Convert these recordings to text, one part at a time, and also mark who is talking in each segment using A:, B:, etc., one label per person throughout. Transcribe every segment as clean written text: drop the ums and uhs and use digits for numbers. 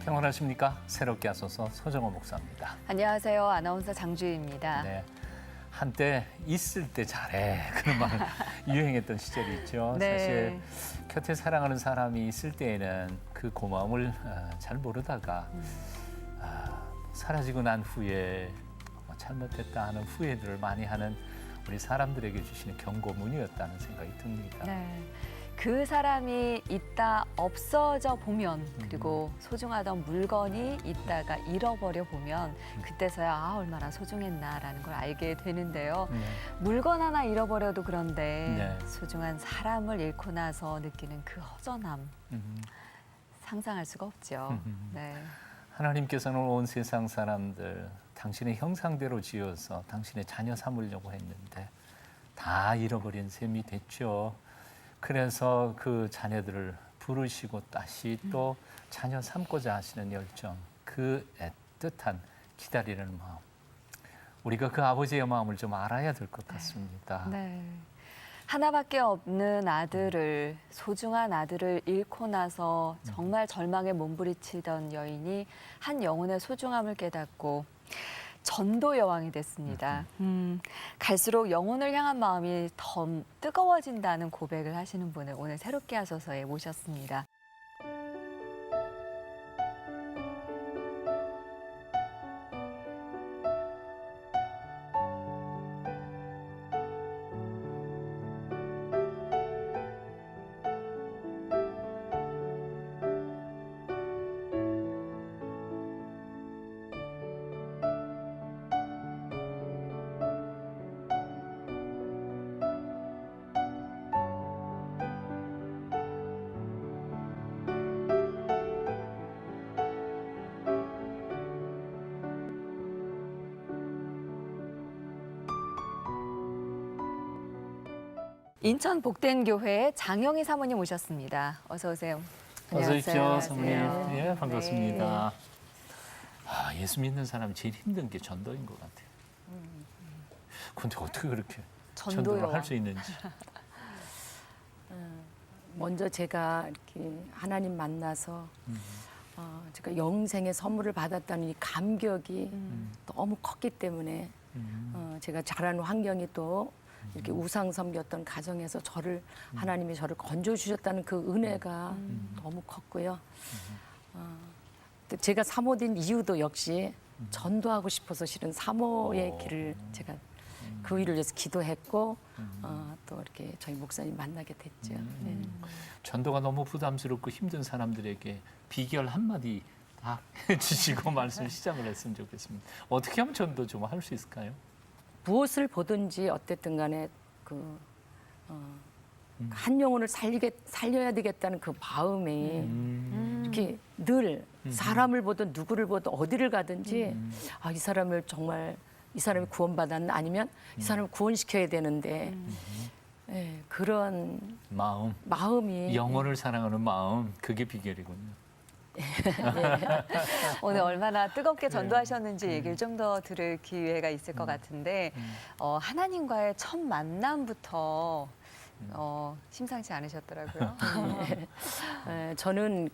A: 평안하십니까? 새롭게 하소서 소정호 목사입니다.
B: 안녕하세요. 아나운서 장주희입니다.
A: 네, 한때 있을 때 잘해 그런 말 유행했던 시절이 있죠.
B: 네.
A: 사실 곁에 사랑하는 사람이 있을 때에는 그 고마움을 잘 모르다가 사라지고 난 후에 잘못했다 하는 후회들을 많이 하는 우리 사람들에게 주시는 경고문이었다는 생각이 듭니다.
B: 네. 그 사람이 있다 없어져 보면 그리고 소중하던 물건이 있다가 잃어버려 보면 그때서야 얼마나 소중했나라는 걸 알게 되는데요. 물건 하나 잃어버려도 그런데 소중한 사람을 잃고 나서 느끼는 그 허전함 상상할 수가 없죠. 네.
A: 하나님께서는 온 세상 사람들 당신의 형상대로 지어서 당신의 자녀 삼으려고 했는데 다 잃어버린 셈이 됐죠. 그래서 그 자녀들을 부르시고 다시 또 자녀 삼고자 하시는 열정, 그 애틋한 기다리는 마음. 우리가 그 아버지의 마음을 좀 알아야 될 것 같습니다.
B: 네. 하나밖에 없는 아들을, 소중한 아들을 잃고 나서 정말 절망에 몸부리치던 여인이 한 영혼의 소중함을 깨닫고 전도 여왕이 됐습니다. 갈수록 영혼을 향한 마음이 더 뜨거워진다는 고백을 하시는 분을 오늘 새롭게 하소서에 모셨습니다. 인천 복된교회 장영희 사모님 오셨습니다. 어서 오세요.
A: 어서 오십시오,
B: 안녕하세요.
A: 사모님.
B: 안녕하세요.
A: 예, 반갑습니다. 예수 믿는 사람이 제일 힘든 게 전도인 것 같아요. 근데 어떻게 그렇게 전도를 할 수 있는지.
C: 먼저 제가 이렇게 하나님 만나서 제가 영생의 선물을 받았다는 이 감격이 너무 컸기 때문에 제가 자라는 환경이 또 이렇게 우상 섬겼던 가정에서 하나님이 저를 건져 주셨다는 그 은혜가 너무 컸고요. 또 제가 사모된 이유도 역시 전도하고 싶어서 실은 사모의 길을 제가 그 일을 위해서 기도했고 또 이렇게 저희 목사님 만나게 됐죠. 네.
A: 전도가 너무 부담스럽고 힘든 사람들에게 비결 한마디 딱 해주시고 말씀 시작을 했으면 좋겠습니다. 어떻게 하면 전도 좀 할 수 있을까요?
C: 무엇을 보든지 어쨌든 간에 한 영혼을 살려야 되겠다는 그 마음이 이렇게 늘 사람을 보든 누구를 보든 어디를 가든지 이 사람을 정말 이 사람이 구원받았나 아니면 이 사람을 구원시켜야 되는데 예, 그런 마음이
A: 영혼을 사랑하는 마음, 그게 비결이군요.
B: 오늘 얼마나 뜨겁게 전도하셨는지 얘기를 좀 더 들을 기회가 있을 것 같은데 하나님과의 첫 만남부터 심상치 않으셨더라고요.
C: 저는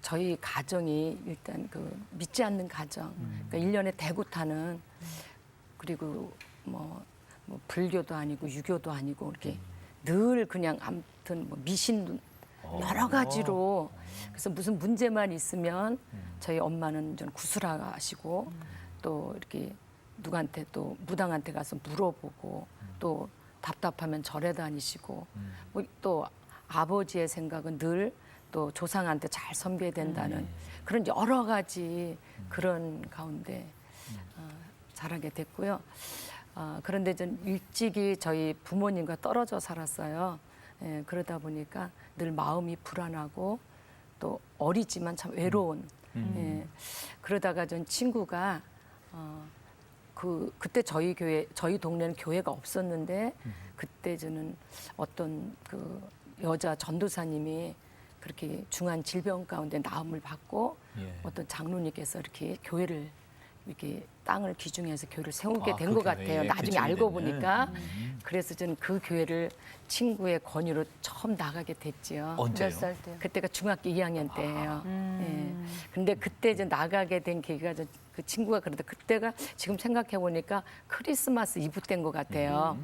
C: 저희 가정이 일단 믿지 않는 가정, 그러니까 1년에 대구타는 그리고 뭐 불교도 아니고 유교도 아니고 이렇게 늘 그냥 아무튼 미신 여러 가지로 그래서 무슨 문제만 있으면 저희 엄마는 좀 구슬하시고 또 이렇게 누구한테 또 무당한테 가서 물어보고 또 답답하면 절에 다니시고 또 아버지의 생각은 늘 또 조상한테 잘 섬겨야 된다는 그런 여러 가지 그런 가운데 자라게 됐고요. 그런데 좀 일찍이 저희 부모님과 떨어져 살았어요. 예, 그러다 보니까 늘 마음이 불안하고 또 어리지만 참 외로운. 예, 그러다가 전 친구가 그때 저희 동네는 교회가 없었는데 그때 저는 어떤 그 여자 전도사님이 그렇게 중한 질병 가운데 나음을 받고 어떤 장로님께서 이렇게 교회를 이렇게 땅을 기준해서 교회를 세우게
A: 아,
C: 된
A: 그
C: 것
A: 교회에
C: 같아요. 나중에
A: 개척이
C: 알고
A: 되는.
C: 보니까. 그래서 저는 그 교회를 친구의 권유로 처음 나가게 됐지요.
A: 언제요?
B: 몇 살 때요?
C: 그때가 중학교 2학년 때예요.
B: 음.
C: 예. 근데 그때 이제 나가게 된 계기가 그 친구가 그러다 그때가 지금 생각해 보니까 크리스마스 이브 때인 것 같아요.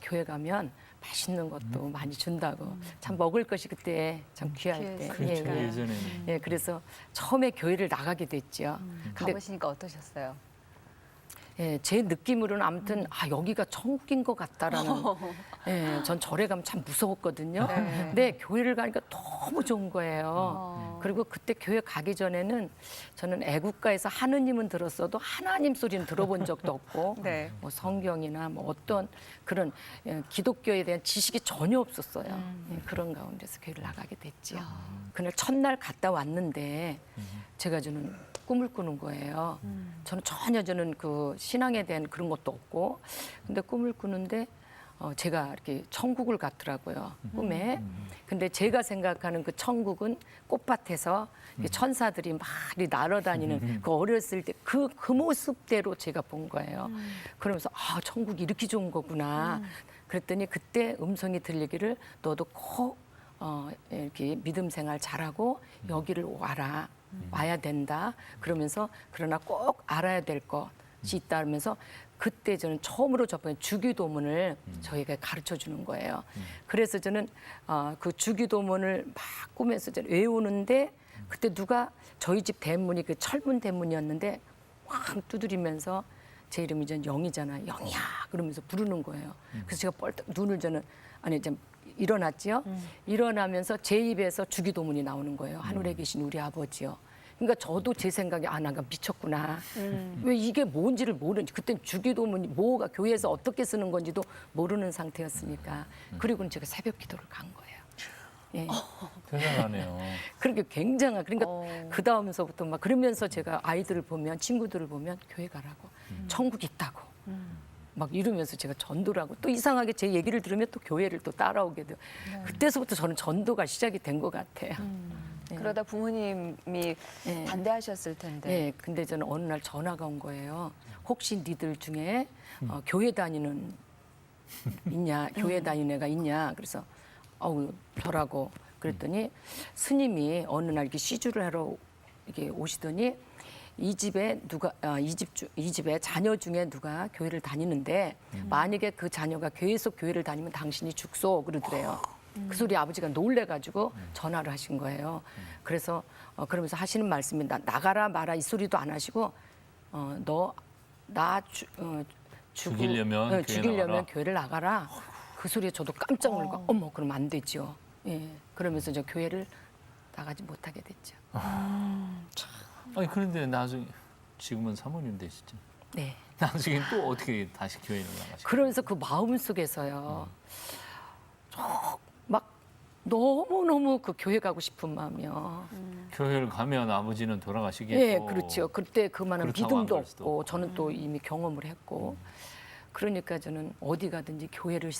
C: 교회 가면 맛있는 것도 많이 준다고 참 먹을 것이 그때 참 귀할 때.
B: 귀했으니까.
A: 그렇죠.
C: 예, 예.
A: 예전에는.
C: 예, 그래서 처음에 교회를 나가게 됐죠. 근데
B: 가보시니까 어떠셨어요?
C: 예, 제 느낌으로는 아무튼 아 여기가 천국인 것 같다라는. 예, 전 절에 가면 참 무서웠거든요.
B: 네.
C: 근데 교회를 가니까 너무 좋은 거예요. 그리고 그때 교회 가기 전에는 저는 애국가에서 하느님은 들었어도 하나님 소리는 들어본 적도 없고
B: 네.
C: 뭐 성경이나 뭐 어떤 그런 기독교에 대한 지식이 전혀 없었어요. 예, 그런 가운데서 교회를 나가게 됐지요. 그날 첫날 갔다 왔는데 제가 저는 꿈을 꾸는 거예요. 저는 그 신앙에 대한 그런 것도 없고, 근데 꿈을 꾸는데 제가 이렇게 천국을 갔더라고요, 꿈에. 근데 제가 생각하는 그 천국은 꽃밭에서 이 천사들이 막 이렇게 날아다니는 그 어렸을 때 그 모습대로 제가 본 거예요. 그러면서 아 천국이 이렇게 좋은 거구나. 그랬더니 그때 음성이 들리기를 너도 꼭 이렇게 믿음 생활 잘하고 여기를 와라. 와야 된다. 그러면서 그러나 꼭 알아야 될 것이 있다면서 그때 저는 처음으로 접한 주기도문을 저희가 가르쳐 주는 거예요. 그래서 저는 그 주기도문을 막 꿈에서 저는 외우는데 그때 누가 저희 집 대문이 그 철문 대문이었는데 확 두드리면서 제 이름이 전 영이잖아요. 영이야 그러면서 부르는 거예요. 그래서 제가 뻘떡 눈을 저는 아니 좀 일어났지요. 일어나면서 제 입에서 주기도문이 나오는 거예요. 하늘에 계신 우리 아버지요. 그러니까 저도 제 생각에 아, 내가 미쳤구나. 왜 이게 뭔지를 모르는지 그땐 주기도문이 뭐가 교회에서 어떻게 쓰는 건지도 모르는 상태였으니까. 그리고는 제가 새벽 기도를 간 거예요. 예.
A: 대단하네요.
C: 그렇게 굉장한 그러니까 그 다음서부터 막 그러면서 제가 아이들을 보면 친구들을 보면 교회 가라고 천국 있다고. 막 이러면서 제가 전도를 하고 또 이상하게 제 얘기를 들으면 또 교회를 또 따라오게 돼요. 그때서부터 저는 전도가 시작이 된 것 같아요. 네.
B: 그러다 부모님이
C: 네.
B: 반대하셨을 텐데.
C: 네, 근데 저는 어느 날 전화가 온 거예요. 혹시 니들 중에 교회 다니는 있냐, 교회 다니는 애가 있냐. 그래서 어우 저라고 그랬더니 스님이 어느 날 이렇게 시주를 하러 이렇게 오시더니 이 집에 누가 이 집에 자녀 중에 누가 교회를 다니는데 만약에 그 자녀가 계속 교회를 다니면 당신이 죽소 그러더래요. 그 소리 아버지가 놀래가지고 전화를 하신 거예요. 그래서 그러면서 하시는 말씀이 나가라 마라 이 소리도 안 하시고
A: 죽이려면 교회
C: 죽이려면
A: 나가라.
C: 교회를 나가라. 그 소리에 저도 깜짝 놀고 어머 그럼 안 되죠. 예. 그러면서 저 교회를 나가지 못하게 됐죠.
A: 아니 그런데 나중에 지금은 사모님 되시죠.
C: 네.
A: 나중에 또 어떻게 다시 교회를 나가시고?
C: 그러면서 그 마음 속에서요. 막 너무너무 그 교회 가고 싶은 마음이요.
A: 교회를 가면 아버지는 돌아가시겠고.
C: 예, 그렇죠. 그때 그만한
A: 그렇다고 안
C: 믿음도
A: 갈 수도
C: 없고 저는 또 이미 경험을 했고 그러니까 저는 어디 가든지 교회를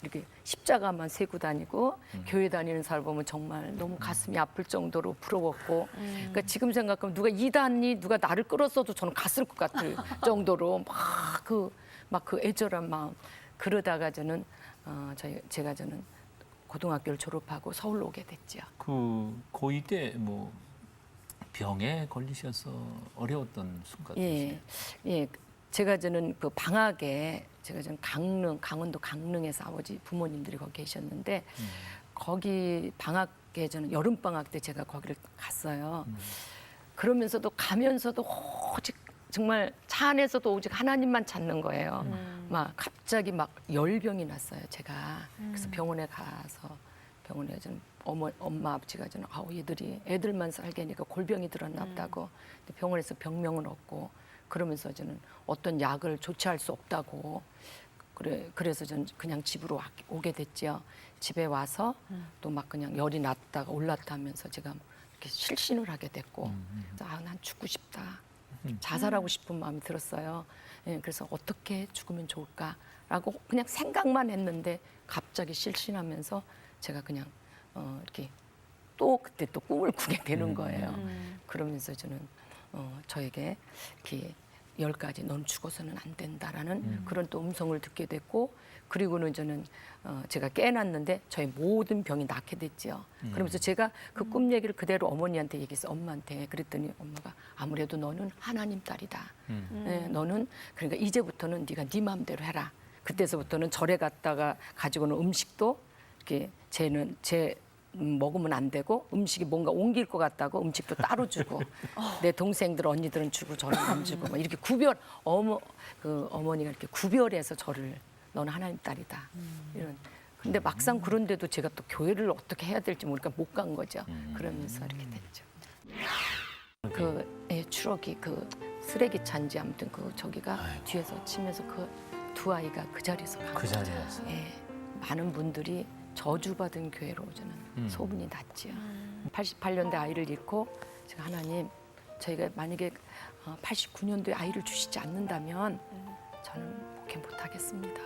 C: 이렇게 십자가만 세고 다니고 교회 다니는 사람 보면 정말 너무 가슴이 아플 정도로 부러웠고 그러니까 지금 생각하면 누가 이단이 누가 나를 끌었어도 저는 갔을 것 같을 정도로 막 그 애절한 마음 그러다가 저는 제가 저는 고등학교를 졸업하고 서울로 오게 됐죠.
A: 그 고2 때 뭐 병에 걸리셔서 어려웠던 순간.
C: 예, 예. 제가 저는 그 방학에 제가 저는 강원도 강릉에서 아버지 부모님들이 거기 계셨는데 거기 방학에 저는 여름 방학 때 제가 거기를 갔어요. 그러면서도 가면서도 오직 정말 차 안에서도 오직 하나님만 찾는 거예요. 막 갑자기 막 열병이 났어요. 제가 그래서 병원에 가서 병원에 저는 엄마 아버지가 저는 얘들이 애들만 살게니까 골병이 들었나 보다고 병원에서 병명을 얻고 그러면서 저는 어떤 약을 조치할 수 없다고 그래서 저는 그냥 집으로 오게 됐죠. 집에 와서 또 막 그냥 열이 났다가 올랐다 하면서 제가 이렇게 실신을 하게 됐고 난 죽고 싶다. 자살하고 싶은 마음이 들었어요. 예, 그래서 어떻게 죽으면 좋을까라고 그냥 생각만 했는데 갑자기 실신하면서 제가 그냥 이렇게 또 그때 또 꿈을 꾸게 되는 거예요. 그러면서 저는 저에게 이렇게 10가지 넌 죽어서는 안 된다라는 그런 또 음성을 듣게 됐고 그리고는 저는 제가 깨어났는데 저의 모든 병이 낫게 됐지요. 그러면서 제가 그 꿈 얘기를 그대로 어머니한테 얘기했어요. 엄마한테 그랬더니 엄마가 아무래도 너는 하나님 딸이다. 네, 너는 그러니까 이제부터는 네가 네 마음대로 해라. 그때서부터는 절에 갔다가 가지고 오는 음식도 이렇게 제 먹으면 안 되고 음식이 뭔가 옮길 것 같다고 음식도 따로 주고 내 동생들 언니들은 주고 저는 안 주고 막 이렇게 구별 어머니가 이렇게 구별해서 저를 너는 하나님 딸이다 이런 근데 막상 그런데도 제가 또 교회를 어떻게 해야 될지 모르니까 못 간 거죠. 그러면서 이렇게 됐죠. 추럭이 그 쓰레기 잔지 아무튼 그 저기가 뒤에서 치면서 그 두 아이가 그 자리에서
A: 그 자리에서.
C: 예, 많은 분들이 저주받은 교회로 저는 소문이 났지요. 88년대 아이를 잃고 제가 하나님 저희가 만약에 89년도에 아이를 주시지 않는다면 저는 목회 못하겠습니다.